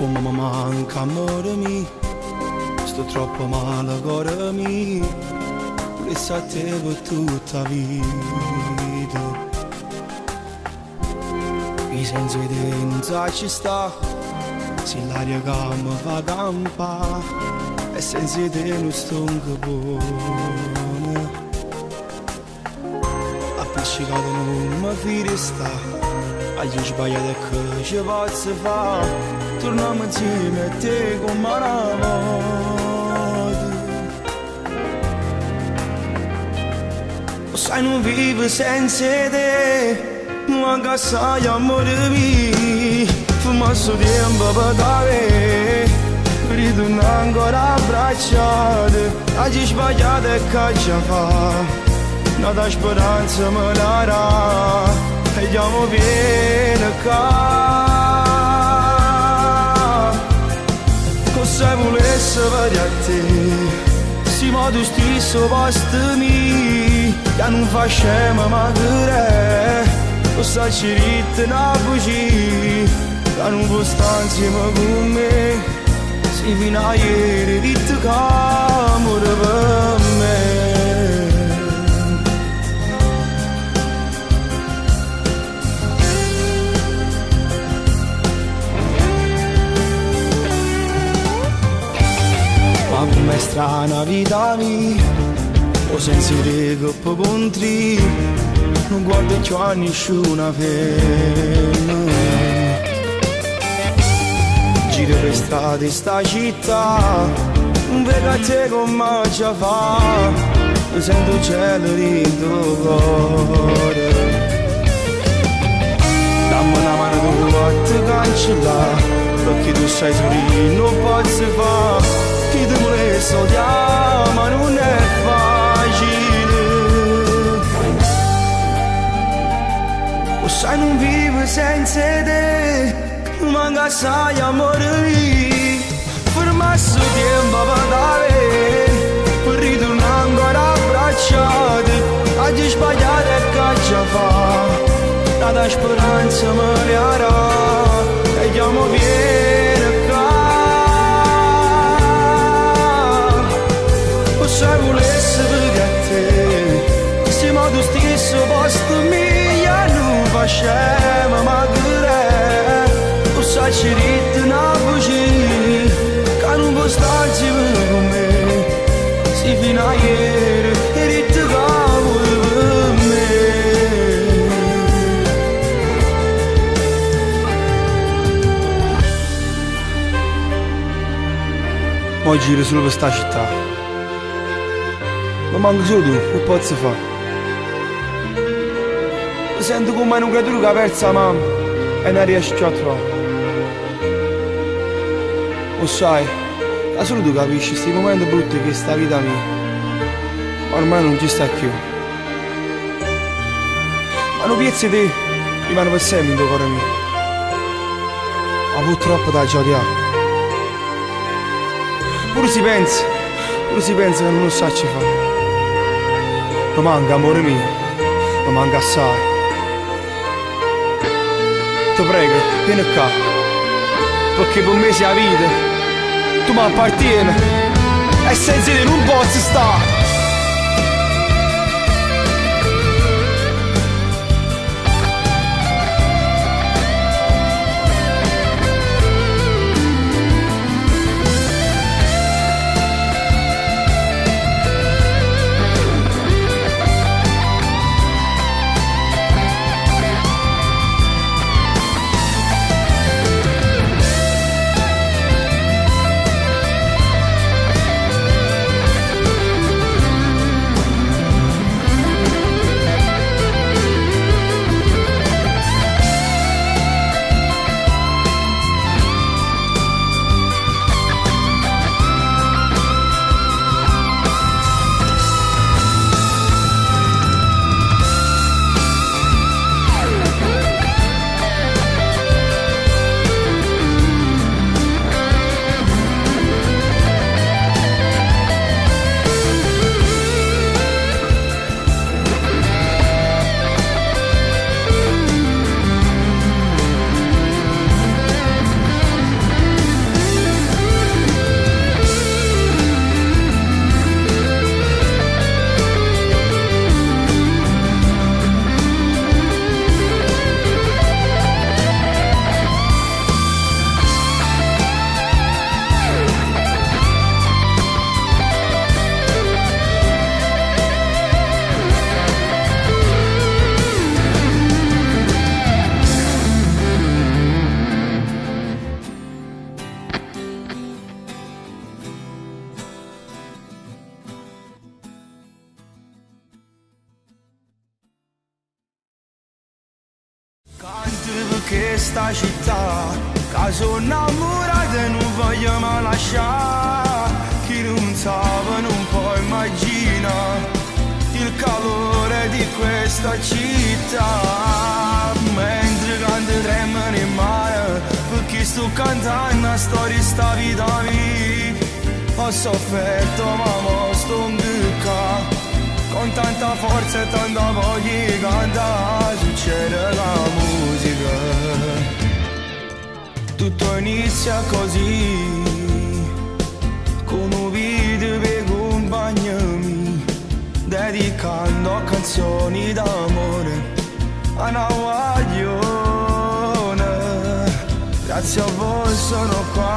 Come mi manca amore mio, sto troppo male cuore mio, penso a te per tutta la vita. Mi senso di te non sa ci sta, se l'aria che mi fa campare, e senza di te non sto anche buono. Appiccicato non mi fide sta, agli sbagliati che ci posso fare. Torniamo insieme a te come una volta. Lo sai non vivo senza te, non manca assai amore mio. Fumma sto tempo per te, ritorna ancora abbracciate. Oggi sbagliato e che ci fa, nata speranza me darà, e andiamo bene qua. Se volesse vedere a te, siamo tu stesso posto mio, che non facciamo magari, lo sai ci ritorna a bugie, che non può stare insieme con me, si fino a ieri dite che amore per me. Ma com'è strana vita mia, o senza te che poi contri, non guardo più a nessuna ferma. Giro per strade sta città, non vedo a te come ci fa, mi sento il cielo dentro cuore. Dammi una mano tua a te cancellare, perché tu sai sorridere non posso fare. Chi ti volesse odiare, ma non è facile. Lo sai non vivo senza te, non manca assai amore mio. Fermassi il tempo per dare, per ritornare ancora abbracciate. Oggi sbagliato e che ci fa, tanta speranza me ne darà, e andiamo bene qua. Se volesse vedere a te, siamo tu stesso posto mio, non facciamo magari, lo sai ci ritorna a bugie, che non può stare insieme con me, si fino a ieri e ritorna per me. Mo giro solo per sta città, ma manco solo tu, che posso fare? Mi sento come una creatura che ha perso la mamma e non riesce più a trovare. Lo sai, da solo tu capisci questi momenti brutti che sta vita mia ormai non ci sta più. Ma non piezzi te, rimane per sempre in tuo cuore mio. Ma purtroppo da già odiato. Pure si pensa che non lo sa ci fare. Mi manca amore mio, mi manca assai. Ti prego, vieni qua, perché per me sei la vita, tu mi appartieni e senza te non posso stare. questa città, che sono innamorata e non voglio mai lasciare. Chi non sa non può immaginare il calore di questa città. Mentre canto tremano in mare, perché sto cantando la storia sta vita mia. Ho sofferto ma mo sto in bocca, con tanta forza e tanta voglia di cantare. Succede la musica, tutto inizia così, con un video per compagni, dedicando canzoni d'amore a una guaglione. Grazie a voi sono qua